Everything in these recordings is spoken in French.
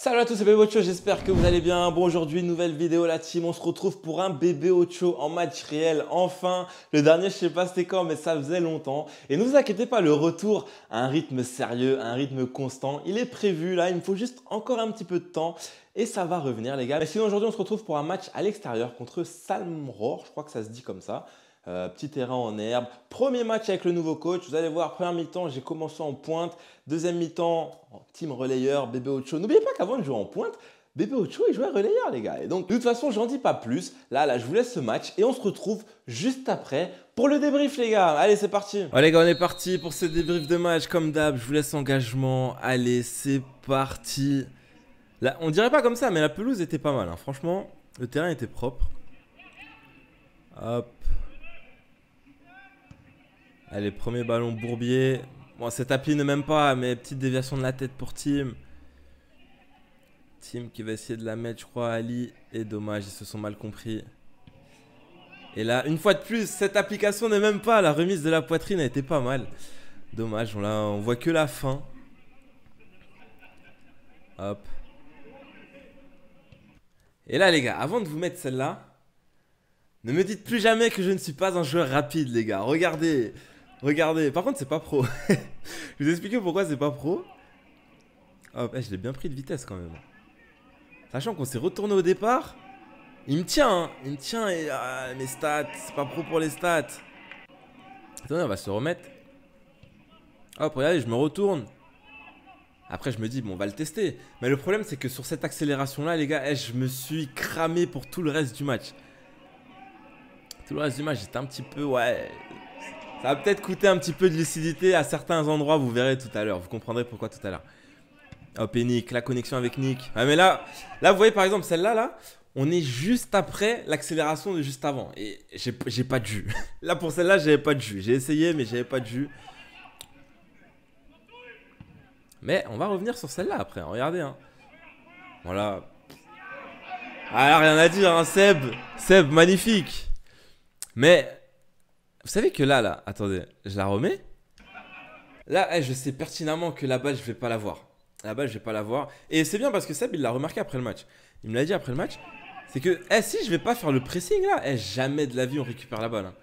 Salut à tous, c'est Bébé Ocho, j'espère que vous allez bien. Bon, aujourd'hui, nouvelle vidéo la team, on se retrouve pour un Bébé Ocho en match réel. Enfin, le dernier, je sais pas c'était quand, mais ça faisait longtemps. Et ne vous inquiétez pas, le retour à un rythme sérieux, à un rythme constant, il est prévu là, il me faut juste encore un petit peu de temps. Et ça va revenir les gars. Mais sinon aujourd'hui on se retrouve pour un match à l'extérieur contre Salmrohr, je crois que ça se dit comme ça. Petit terrain en herbe. Premier match avec le nouveau coach. Vous allez voir, première mi-temps, j'ai commencé en pointe. Deuxième mi-temps, en team relayeur, Bébé Ocho. N'oubliez pas qu'avant de jouer en pointe, Bébé Ocho il jouait relayeur les gars. Et donc de toute façon, j'en dis pas plus. Là, je vous laisse ce match et on se retrouve juste après pour le débrief les gars. Allez, c'est parti. Ouais les gars, on est parti pour ce débrief de match. Comme d'hab, je vous laisse engagement. Allez, c'est parti. Là, on dirait pas comme ça, mais la pelouse était pas mal. Hein. Franchement, le terrain était propre. Hop. Allez, premier ballon Bourbier. Bon, c'est tapis ne m'aime pas, mais petite déviation de la tête pour Tim. Tim qui va essayer de la mettre, je crois, à Ali. Et dommage, ils se sont mal compris. Et là, une fois de plus, cette application ne m'aime pas. La remise de la poitrine a été pas mal. Dommage, on voit que la fin. Hop. Et là, les gars, avant de vous mettre celle-là, ne me dites plus jamais que je ne suis pas un joueur rapide, les gars. Regardez. Regardez. Par contre, c'est pas pro. Je vais vous expliquer pourquoi c'est pas pro. Hop, je l'ai bien pris de vitesse quand même. Sachant qu'on s'est retourné au départ. Il me tient, hein. Il me tient et mes stats, c'est pas pro pour les stats. Attendez, on va se remettre. Hop, regardez, je me retourne. Après, je me dis, bon, on va le tester. Mais le problème, c'est que sur cette accélération-là, les gars, je me suis cramé pour tout le reste du match. Tout le reste du match, j'étais un petit peu, ouais... Ça va peut-être coûter un petit peu de lucidité à certains endroits, vous verrez tout à l'heure. Vous comprendrez pourquoi tout à l'heure. Hop, et Nick, la connexion avec Nick. Ah, mais là, vous voyez par exemple celle-là, là, on est juste après l'accélération de juste avant. Et j'ai pas de jus. Là, pour celle-là, j'avais pas de jus. J'ai essayé, mais j'avais pas de jus. Mais on va revenir sur celle-là après. Regardez, hein. Voilà. Ah, là, rien à dire, hein, Seb. Seb, magnifique. Mais... Vous savez que là, attendez, je la remets. Là, je sais pertinemment que la balle, je vais pas la voir. La balle, je vais pas la voir. Et c'est bien parce que Seb, il l'a remarqué après le match. Il me l'a dit après le match. C'est que, si je vais pas faire le pressing là, jamais de la vie on récupère la balle. Hein.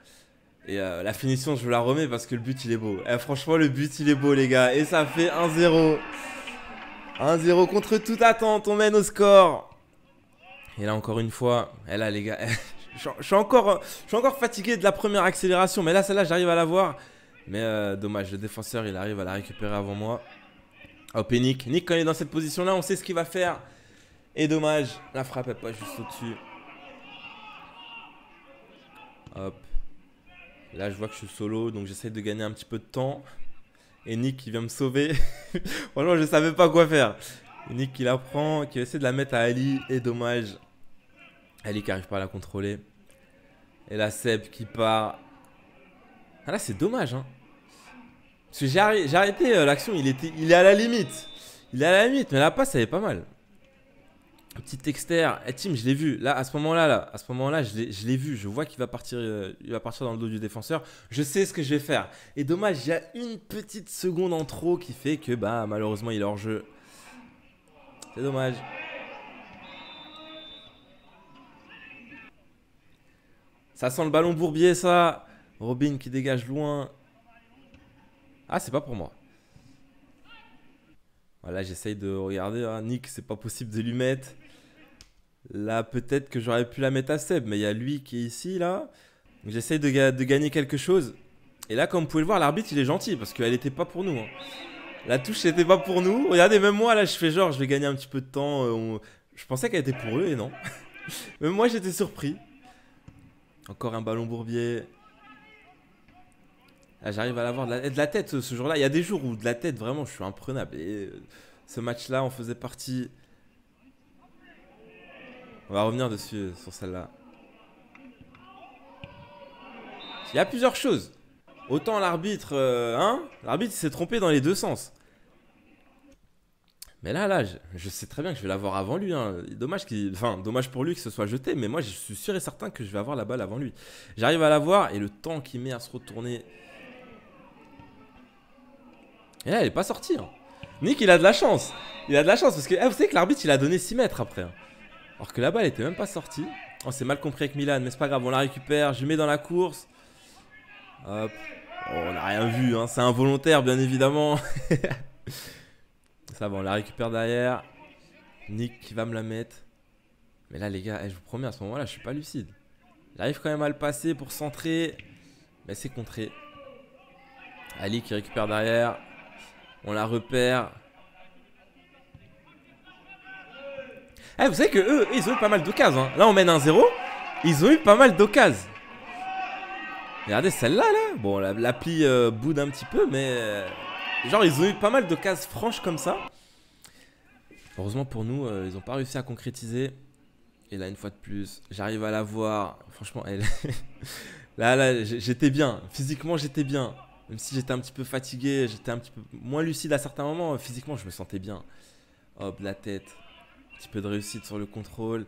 Et la finition, je vous la remets parce que le but, il est beau. Franchement, le but, il est beau, les gars. Et ça fait 1-0. 1-0 contre toute attente. On mène au score. Et là, encore une fois, là, les gars... Je suis encore fatigué de la première accélération. Mais là, celle-là, j'arrive à la voir. Mais dommage, le défenseur, il arrive à la récupérer avant moi. Hop, et Nick. Nick, quand il est dans cette position-là, on sait ce qu'il va faire. Et dommage, la frappe n'est pas juste au-dessus. Hop. Là, je vois que je suis solo. Donc, j'essaie de gagner un petit peu de temps. Et Nick, qui vient me sauver. Franchement, je ne savais pas quoi faire. Et Nick, qui la prend, qui essaie de la mettre à Ali. Et dommage. Ali qui n'arrive pas à la contrôler. Et là, Seb qui part. Ah là, c'est dommage. Hein. Parce que j'ai arrêté l'action. Il est à la limite. Il est à la limite. Mais la passe, elle est pas mal. Petit externe. Tim, je l'ai vu. Là, à ce moment-là, je l'ai vu. Je vois qu'il va partir, dans le dos du défenseur. Je sais ce que je vais faire. Et dommage, il y a une petite seconde en trop qui fait que, malheureusement, il est hors jeu. C'est dommage. Ça sent le ballon Bourbier, ça. Robin qui dégage loin. Ah, c'est pas pour moi. Voilà, j'essaye de regarder. Hein. Nick, c'est pas possible de lui mettre. Là, peut-être que j'aurais pu la mettre à Seb. Mais il y a lui qui est ici, là. J'essaye de gagner quelque chose. Et là, comme vous pouvez le voir, l'arbitre, il est gentil. Parce qu'elle était pas pour nous. Hein. La touche, c'était pas pour nous. Regardez, même moi, là, je fais genre, je vais gagner un petit peu de temps. Je pensais qu'elle était pour eux, et non. Même moi, j'étais surpris. Encore un ballon Bourbier. Là, j'arrive à l'avoir de la tête ce jour-là. Il y a des jours où de la tête, vraiment, je suis imprenable. Et ce match-là, on faisait partie. On va revenir dessus, sur celle-là. Il y a plusieurs choses. Autant l'arbitre, l'arbitre s'est trompé dans les deux sens. Mais là, je sais très bien que je vais l'avoir avant lui. Hein. Dommage pour lui que ce soit jeté. Mais moi, je suis sûr et certain que je vais avoir la balle avant lui. J'arrive à l'avoir et le temps qu'il met à se retourner. Et là, elle n'est pas sortie. Hein. Nick, il a de la chance. Il a de la chance parce que vous savez que l'arbitre, il a donné 6 mètres après. Hein. Alors que la balle était même pas sortie. On s'est mal compris avec Milan, mais c'est pas grave, on la récupère. Je mets dans la course. Hop. Oh, on n'a rien vu, hein. C'est involontaire, bien évidemment. Ça va, on la récupère derrière. Nick qui va me la mettre. Mais là, les gars, je vous promets, à ce moment-là, je suis pas lucide. J'arrive quand même à le passer pour centrer. Mais c'est contré. Ali qui récupère derrière. On la repère. Vous savez que eux, ils ont eu pas mal d'occasions. Hein. Là, on mène 1-0. Ils ont eu pas mal d'occasions. Regardez celle-là, là. Bon, l'appli boude un petit peu, mais... genre, ils ont eu pas mal d'occasions franches comme ça. Heureusement pour nous, ils n'ont pas réussi à concrétiser. Et là, une fois de plus, j'arrive à la voir. Franchement, elle... là, j'étais bien. Physiquement, j'étais bien. Même si j'étais un petit peu fatigué, j'étais un petit peu moins lucide à certains moments. Physiquement, je me sentais bien. Hop, la tête. Un petit peu de réussite sur le contrôle.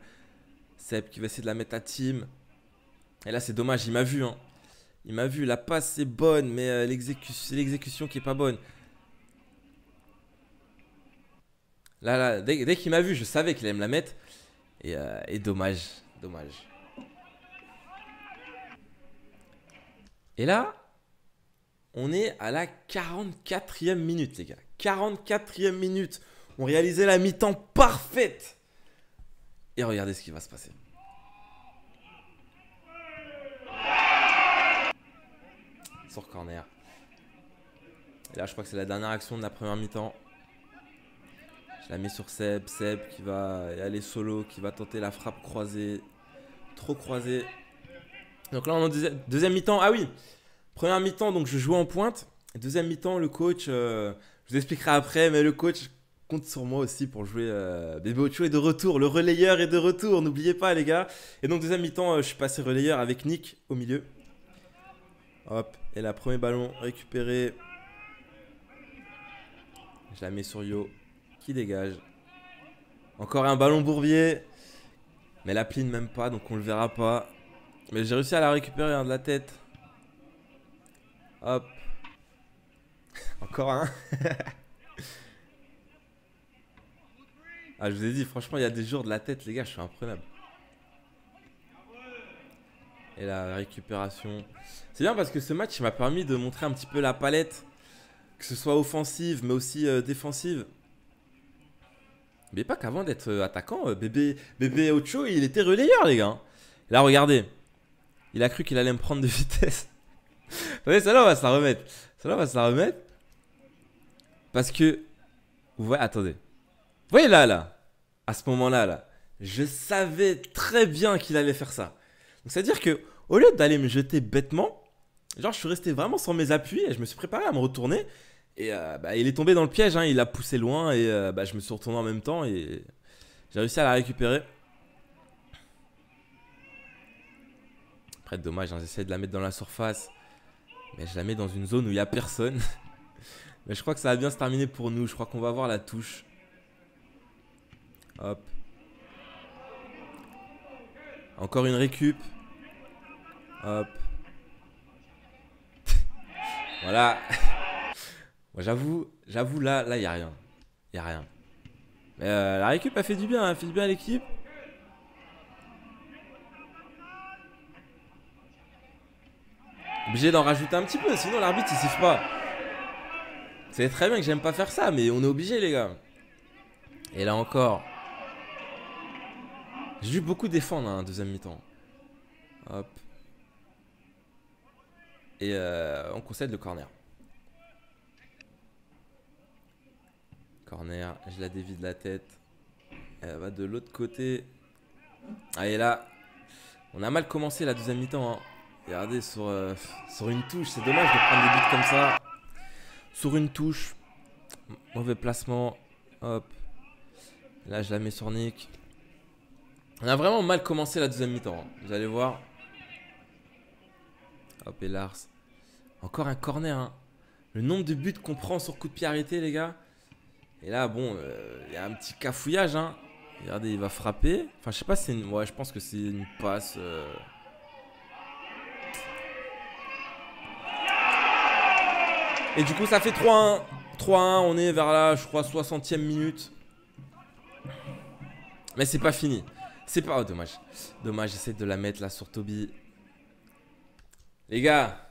Seb qui va essayer de la mettre à Tim. Et là, c'est dommage, il m'a vu. Hein. Il m'a vu, la passe est bonne, mais c'est l'exécution qui est pas bonne. Là, dès qu'il m'a vu, je savais qu'il allait me la mettre. Et dommage, dommage. Et là, on est à la 44e minute, les gars. 44e minute. On réalisait la mi-temps parfaite. Et regardez ce qui va se passer. Sur corner. Et là, je crois que c'est la dernière action de la première mi-temps. Je la mets sur Seb. Seb qui va aller solo, qui va tenter la frappe croisée. Trop croisée. Donc là, on est en deuxième mi-temps. Ah oui, première mi-temps, donc je jouais en pointe. Deuxième mi-temps, le coach, je vous expliquerai après, mais le coach compte sur moi aussi pour jouer. Bébé Ocho est de retour, le relayeur est de retour, n'oubliez pas les gars. Et donc deuxième mi-temps, je suis passé relayeur avec Nick au milieu. Hop, et la premier ballon récupéré. Je la mets sur Yo, qui dégage. Encore un ballon Bourbier. Mais la pline même pas, donc on le verra pas. Mais j'ai réussi à la récupérer hein, de la tête. Hop. Encore un. Ah, je vous ai dit, franchement, il y a des jours de la tête, les gars, je suis imprenable. Et la récupération. C'est bien parce que ce match m'a permis de montrer un petit peu la palette. Que ce soit offensive, mais aussi défensive. Mais pas qu'avant d'être attaquant, bébé Ocho, il était relayeur, les gars. Et là, regardez. Il a cru qu'il allait me prendre de vitesse. Vous voyez, celle-là, on va se la remettre. Celle-là, on va se la remettre. Parce que... Vous voyez, attendez. Vous voyez là, à ce moment-là, là, je savais très bien qu'il allait faire ça. Donc, c'est-à-dire que au lieu d'aller me jeter bêtement, genre, je suis resté vraiment sur mes appuis et je me suis préparé à me retourner. Et il est tombé dans le piège, hein, il a poussé loin et je me suis retourné en même temps et j'ai réussi à la récupérer. Après, dommage, hein, j'essaie de la mettre dans la surface. Mais je la mets dans une zone où il n'y a personne. Mais je crois que ça va bien se terminer pour nous. Je crois qu'on va avoir la touche. Hop. Encore une récup. Hop. Voilà. Moi, j'avoue, là, il n'y a rien. Il n'y a rien. Mais la récup a fait du bien, hein, fait du bien à l'équipe. Obligé d'en rajouter un petit peu, sinon l'arbitre il siffle pas. Vous savez très bien que j'aime pas faire ça, mais on est obligé les gars. Et là encore. J'ai dû beaucoup défendre hein, deuxième mi-temps. Hop. Et on concède le corner. Corner, je la dévie de la tête. Elle va de l'autre côté. Ah et là, on a mal commencé la deuxième mi-temps. Hein. Regardez sur une touche, c'est dommage de prendre des buts comme ça. Sur une touche, mauvais placement. Hop. Là, je la mets sur Nick. On a vraiment mal commencé la deuxième mi-temps. Hein. Vous allez voir. Hop, et Lars. Encore un corner. Hein. Le nombre de buts qu'on prend sur coup de pied arrêté, les gars. Et là, bon, y a un petit cafouillage. Hein. Regardez, il va frapper. Enfin, je sais pas si c'est une... Ouais, je pense que c'est une passe... Et du coup, ça fait 3-1. 3-1, on est vers la, je crois, 60e minute. Mais c'est pas fini. C'est pas... Oh, dommage. Dommage, j'essaie de la mettre là sur Toby. Les gars,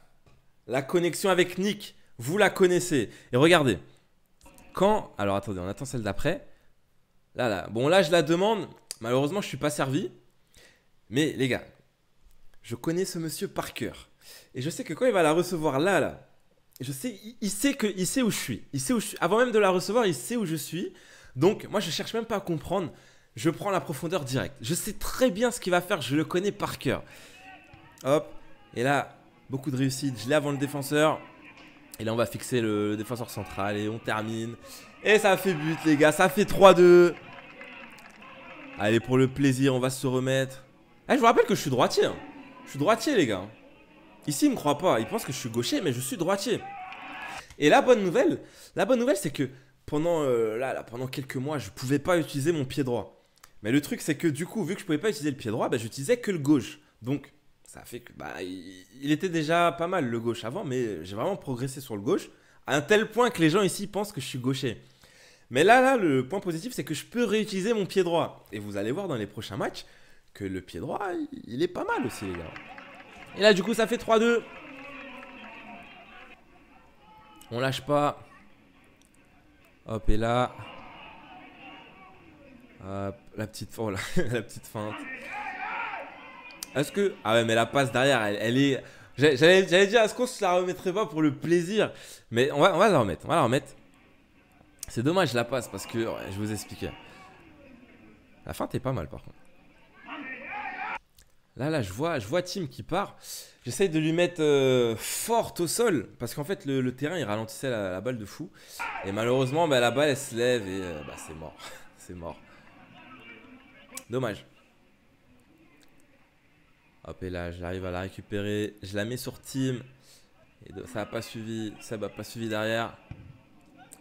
la connexion avec Nick, vous la connaissez. Et regardez. Quand... Alors attendez, on attend celle d'après. Là. Bon, là, je la demande. Malheureusement, je suis pas servi. Mais les gars, je connais ce monsieur par cœur. Et je sais que quand il va la recevoir là, je sais, il sait où je suis. Il sait où je suis. Avant même de la recevoir, il sait où je suis. Donc, moi, je cherche même pas à comprendre. Je prends la profondeur directe. Je sais très bien ce qu'il va faire. Je le connais par cœur. Hop. Et là, beaucoup de réussite. Je l'ai avant le défenseur. Et là, on va fixer le défenseur central. Et on termine. Et ça fait but, les gars. Ça fait 3-2. Allez, pour le plaisir, on va se remettre. Ah, je vous rappelle que je suis droitier. Hein. Je suis droitier, les gars. Ici, il me croit pas. Il pense que je suis gaucher, mais je suis droitier. Et la bonne nouvelle, c'est que pendant, pendant quelques mois, je pouvais pas utiliser mon pied droit. Mais le truc, c'est que du coup, vu que je pouvais pas utiliser le pied droit, bah, j'utilisais que le gauche. Donc, ça fait que bah, il était déjà pas mal le gauche avant, mais j'ai vraiment progressé sur le gauche. À un tel point que les gens ici pensent que je suis gaucher. Mais là, le point positif, c'est que je peux réutiliser mon pied droit. Et vous allez voir dans les prochains matchs que le pied droit, il est pas mal aussi, les gars. Et là, du coup, ça fait 3-2. On lâche pas. Hop, et là. Hop, la petite, oh, la petite feinte. Est-ce que... Ah ouais, mais la passe derrière, elle est... J'allais dire, est-ce qu'on se la remettrait pas pour le plaisir? Mais on va la remettre, C'est dommage la passe parce que, ouais, je vous expliquais. La feinte est pas mal par contre. Là, je vois Tim qui part. J'essaye de lui mettre forte au sol. Parce qu'en fait, le terrain, il ralentissait la balle de fou. Et malheureusement, bah, la balle, elle se lève et bah, c'est mort. C'est mort. Dommage. Hop, et là, j'arrive à la récupérer. Je la mets sur Tim. Et ça n'a pas suivi. Ça n'a pas suivi derrière.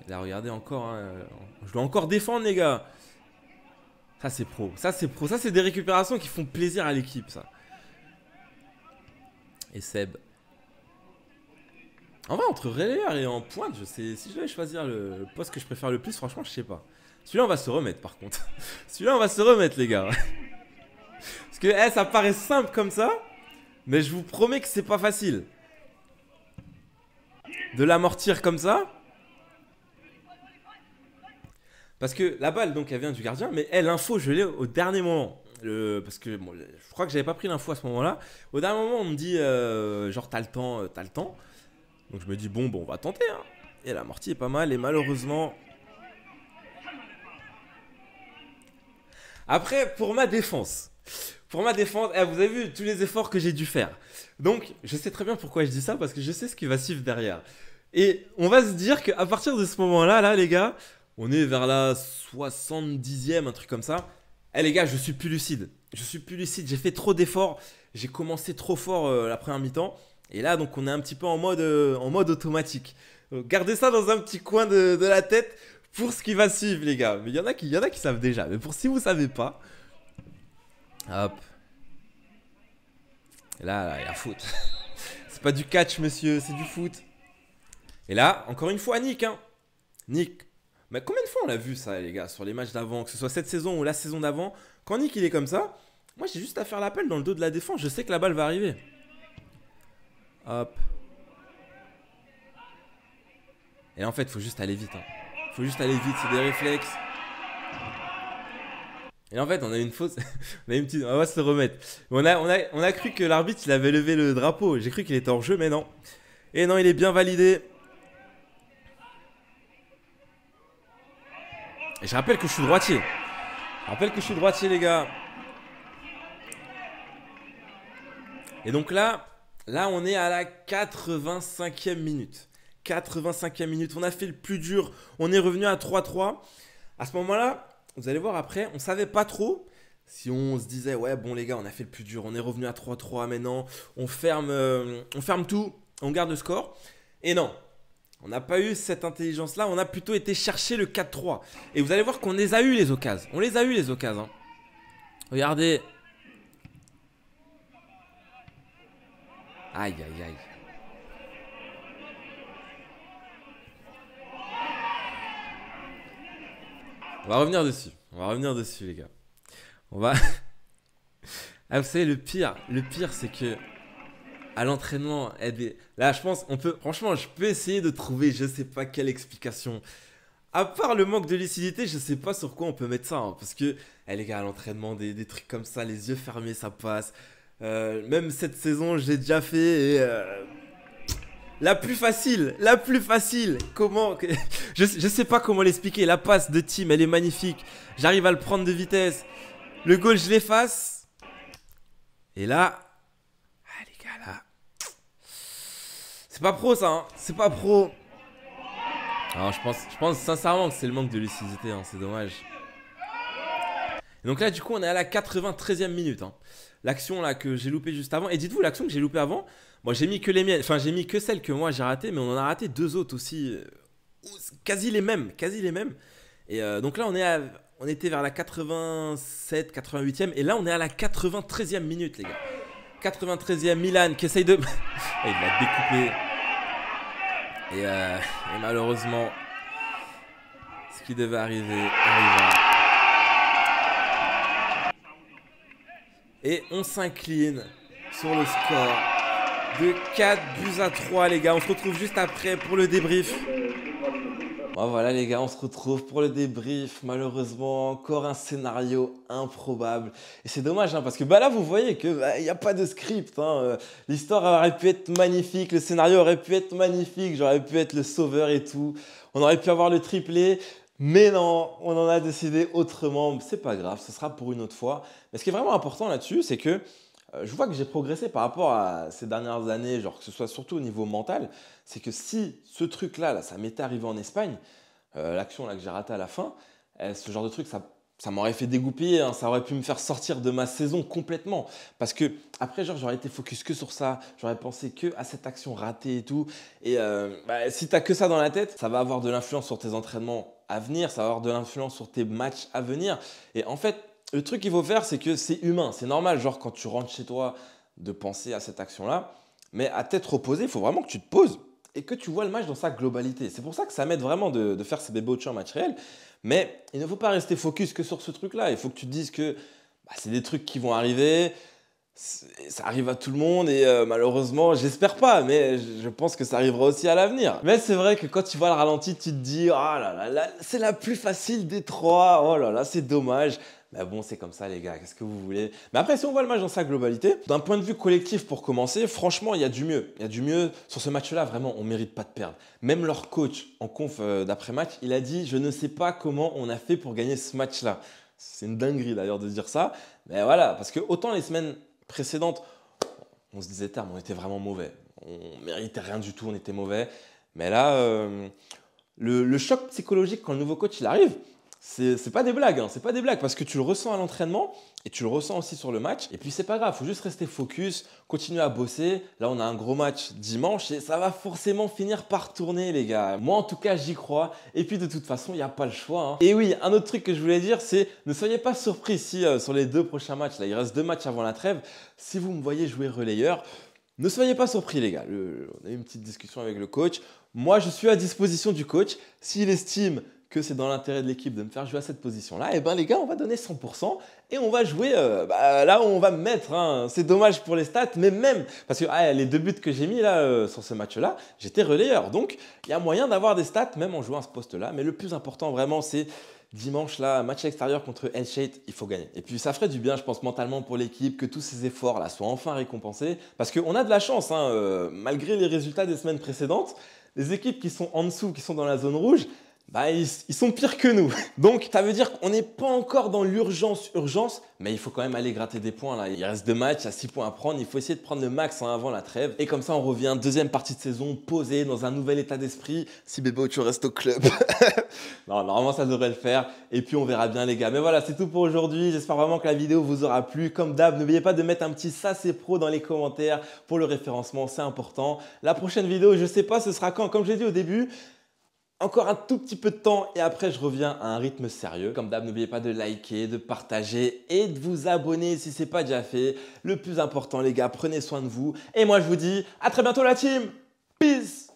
Et là, regardez encore. Hein, je dois encore défendre, les gars. Ça, c'est pro. Ça, c'est des récupérations qui font plaisir à l'équipe, ça. Et Seb. En vrai, entre relayeur et en pointe, je sais, si je devais choisir le poste que je préfère le plus, franchement, je sais pas. Celui-là, on va se remettre, par contre. Celui-là, on va se remettre, les gars. Parce que ça paraît simple comme ça, mais je vous promets que c'est pas facile. De l'amortir comme ça. Parce que la balle, donc, elle vient du gardien, mais l'info, je l'ai au dernier moment. Parce que bon, je crois que j'avais pas pris l'info à ce moment-là. Au dernier moment, on me dit, genre, t'as le temps, t'as le temps. Donc, je me dis, bon, on va tenter. Hein. Et l'amorti est pas mal, et malheureusement... Après, pour ma défense, vous avez vu tous les efforts que j'ai dû faire. Donc, je sais très bien pourquoi je dis ça, parce que je sais ce qui va suivre derrière. Et on va se dire qu'à partir de ce moment-là, là, les gars... On est vers la 70e, un truc comme ça. Eh les gars, je suis plus lucide. J'ai fait trop d'efforts. J'ai commencé trop fort la première mi-temps. Et là, donc, on est un petit peu en mode automatique. Gardez ça dans un petit coin de la tête pour ce qui va suivre, les gars. Mais il y en a qui savent déjà. Mais pour si vous savez pas. Hop. Et là, il y a foot. C'est pas du catch, monsieur. C'est du foot. Et là, encore une fois, Nick. Hein. Nick. Mais combien de fois on l'a vu ça, les gars, sur les matchs d'avant, que ce soit cette saison ou la saison d'avant, quand Nick il est comme ça, moi j'ai juste à faire l'appel dans le dos de la défense, je sais que la balle va arriver. Hop. Et là en fait, il faut juste aller vite. Hein. Faut juste aller vite, c'est des réflexes. Et en fait, on a une fausse. On va se le remettre. On a cru que l'arbitre il avait levé le drapeau. J'ai cru qu'il était hors jeu, mais non. Et non, il est bien validé. Et je rappelle que je suis droitier. Les gars. Et donc là, on est à la 85e minute. 85e minute. On a fait le plus dur. On est revenu à 3-3. À ce moment-là, vous allez voir après, on savait pas trop si on se disait, ouais, bon les gars, on a fait le plus dur. On est revenu à 3-3 maintenant. On ferme tout. On garde le score. Et non. On n'a pas eu cette intelligence-là, on a plutôt été chercher le 4-3. Et vous allez voir qu'on les a eu les occasions. On les a eu les occasions. Hein. Regardez. Aïe, aïe, aïe. On va revenir dessus. On va revenir dessus, les gars. On va... Ah, vous savez, le pire, c'est que à l'entraînement, là, je pense, franchement, je peux essayer de trouver, je sais pas quelle explication. À part le manque de lucidité, je sais pas sur quoi on peut mettre ça, hein, parce que, les gars, à l'entraînement, des trucs comme ça, les yeux fermés, ça passe. Même cette saison, je l'ai déjà fait et... La plus facile. Comment je sais pas comment l'expliquer. La passe de Tim, elle est magnifique. J'arrive à le prendre de vitesse. Le goal, je l'efface. Et là, les gars, là, c'est pas pro ça. Hein. C'est pas pro. Alors, je pense sincèrement que c'est le manque de lucidité. Hein. C'est dommage. Et donc là, du coup, on est à la 93e minute. Hein. L'action là que j'ai loupée juste avant. Et dites-vous, l'action que j'ai loupée avant. Moi, j'ai mis que les miennes, enfin j'ai mis que celles que moi j'ai ratées, mais on en a raté 2 autres aussi, quasi les mêmes. Et donc là, on était vers la 87, 88e, et là on est à la 93e minute, les gars. 93e, Milan qui essaye de... Il l'a découpé. Et malheureusement, ce qui devait arriver, arriva. Et on s'incline sur le score de 4-3, les gars. On se retrouve juste après pour le débrief. Bon, voilà, les gars, on se retrouve pour le débrief. Malheureusement, encore un scénario improbable. Et c'est dommage, hein, parce que là, vous voyez qu'il n'y a pas de script. Hein. L'histoire aurait pu être magnifique, le scénario aurait pu être magnifique. J'aurais pu être le sauveur et tout. On aurait pu avoir le triplé. Mais non, on en a décidé autrement. C'est pas grave, ce sera pour une autre fois. Mais ce qui est vraiment important là-dessus, c'est que je vois que j'ai progressé par rapport à ces dernières années, genre que ce soit surtout au niveau mental. C'est que si ce truc-là, ça m'était arrivé en Espagne, l'action là que j'ai ratée à la fin, ce genre de truc, ça m'aurait fait dégoupiller, hein, ça aurait pu me faire sortir de ma saison complètement. Parce que après, genre, j'aurais été focus que sur ça, j'aurais pensé que à cette action ratée et tout. Et si tu n'as que ça dans la tête, ça va avoir de l'influence sur tes entraînements à venir, ça va avoir de l'influence sur tes matchs à venir. Et en fait, le truc qu'il faut faire, c'est que c'est humain, c'est normal, genre quand tu rentres chez toi, de penser à cette action-là. Mais à tête reposée, il faut vraiment que tu te poses et que tu vois le match dans sa globalité. C'est pour ça que ça m'aide vraiment de faire ces baby watchers en match réel. Mais il ne faut pas rester focus que sur ce truc-là. Il faut que tu te dises que c'est des trucs qui vont arriver, ça arrive à tout le monde et malheureusement, j'espère pas, mais je pense que ça arrivera aussi à l'avenir. Mais c'est vrai que quand tu vois le ralenti, tu te dis « Oh là là, c'est la plus facile des trois, oh là là, c'est dommage ». Mais bon, c'est comme ça les gars, qu'est-ce que vous voulez? Mais après, si on voit le match dans sa globalité, d'un point de vue collectif pour commencer, franchement, il y a du mieux. Il y a du mieux. Sur ce match-là, vraiment, on ne mérite pas de perdre. Même leur coach en conf d'après-match, il a dit « Je ne sais pas comment on a fait pour gagner ce match-là ». C'est une dinguerie d'ailleurs de dire ça. Mais voilà, parce que autant les semaines précédentes, on se disait terme, on était vraiment mauvais. On méritait rien du tout, on était mauvais. Mais là, le choc psychologique quand le nouveau coach il arrive, c'est pas des blagues, hein, c'est pas des blagues parce que tu le ressens à l'entraînement et tu le ressens aussi sur le match. Et puis c'est pas grave, faut juste rester focus, continuer à bosser. Là on a un gros match dimanche et ça va forcément finir par tourner les gars. Moi en tout cas j'y crois. Et puis de toute façon il n'y a pas le choix. Hein. Et oui, un autre truc que je voulais dire c'est ne soyez pas surpris si sur les 2 prochains matchs, là il reste 2 matchs avant la trêve, si vous me voyez jouer relayeur, ne soyez pas surpris les gars. On a eu une petite discussion avec le coach. Moi je suis à disposition du coach. S'il estime que c'est dans l'intérêt de l'équipe de me faire jouer à cette position-là, et ben les gars, on va donner 100% et on va jouer là où on va me mettre. Hein. C'est dommage pour les stats, mais même, parce que les 2 buts que j'ai mis là sur ce match-là, j'étais relayeur. Donc, il y a moyen d'avoir des stats, même en jouant à ce poste-là. Mais le plus important, vraiment, c'est dimanche, là, match à l'extérieur contre Elche, il faut gagner. Et puis, ça ferait du bien, je pense, mentalement pour l'équipe, que tous ces efforts-là soient enfin récompensés. Parce qu'on a de la chance, hein, malgré les résultats des semaines précédentes, les équipes qui sont en dessous, qui sont dans la zone rouge, ils sont pires que nous. Donc, ça veut dire qu'on n'est pas encore dans l'urgence, mais il faut quand même aller gratter des points. Là. Il reste 2 matchs, il y a 6 points à prendre. Il faut essayer de prendre le max avant la trêve. Et comme ça, on revient deuxième partie de saison, posé, dans un nouvel état d'esprit. Si Bébé Ocho reste au club. Non, normalement, ça devrait le faire. Et puis, on verra bien, les gars. Mais voilà, c'est tout pour aujourd'hui. J'espère vraiment que la vidéo vous aura plu. Comme d'hab, n'oubliez pas de mettre un petit ça c'est pro dans les commentaires pour le référencement. C'est important. La prochaine vidéo, je ne sais pas, ce sera quand? Comme je l'ai dit au début, encore un tout petit peu de temps et après je reviens à un rythme sérieux. Comme d'hab, n'oubliez pas de liker, de partager et de vous abonner si ce n'est pas déjà fait. Le plus important les gars, prenez soin de vous. Et moi je vous dis à très bientôt la team. Peace.